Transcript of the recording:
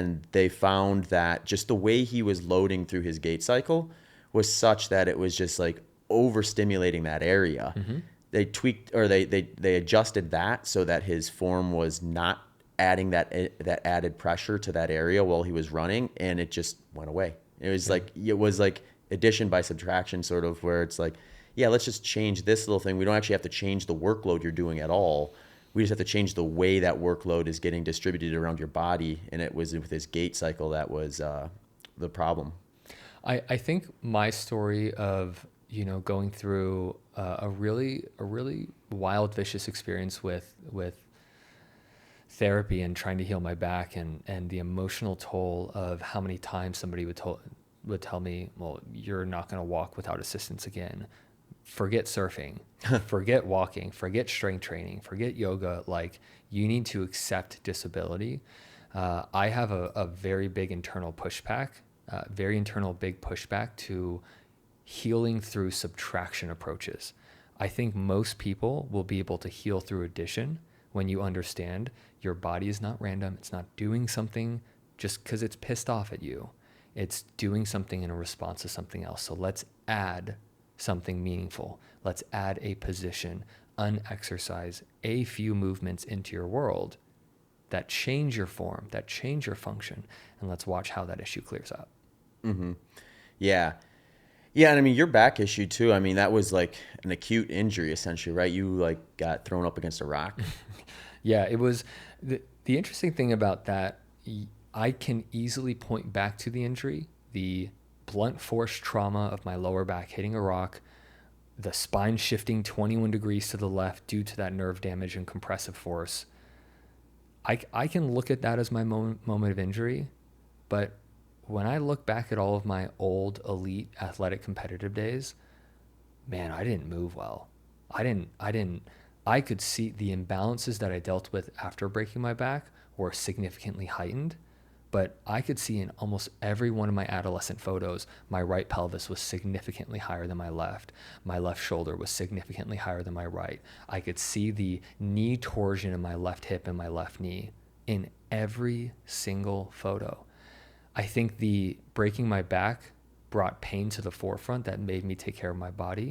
And they found that just the way he was loading through his gait cycle was such that it was just like overstimulating that area. Mm-hmm. They tweaked, or they adjusted that so that his form was not adding that added pressure to that area while he was running, and it just went away. Yeah. It was like addition by subtraction, sort of, where it's like, yeah, let's just change this little thing. We don't actually have to change the workload you're doing at all. We just have to change the way that workload is getting distributed around your body. And it was with this gait cycle that was the problem. I think my story of, going through a really wild, vicious experience with therapy and trying to heal my back, and the emotional toll of how many times somebody would tell me, well, you're not going to walk without assistance again. Forget surfing, forget walking, forget strength training, forget yoga. Like, you need to accept disability. I have a very big internal big pushback to healing through subtraction approaches. I think most people will be able to heal through addition when you understand your body is not random. It's not doing something just because it's pissed off at you. It's doing something in a response to something else. So let's add something meaningful. Let's add a position, an exercise, a few movements into your world that change your form, that change your function, and let's watch how that issue clears up. Mm-hmm. Yeah. Yeah, and I mean your back issue too. I mean that was like an acute injury essentially, right? You like got thrown up against a rock. Yeah, it was the interesting thing about that. I can easily point back to the injury, the blunt force trauma of my lower back hitting a rock, the spine shifting 21 degrees to the left due to that nerve damage and compressive force. I can look at that as my moment of injury, but when I look back at all of my old elite athletic competitive days, man, I didn't move well. I could see the imbalances that I dealt with after breaking my back were significantly heightened, but I could see in almost every one of my adolescent photos, my right pelvis was significantly higher than my left. My left shoulder was significantly higher than my right. I could see the knee torsion in my left hip and my left knee in every single photo. I think the breaking my back brought pain to the forefront that made me take care of my body.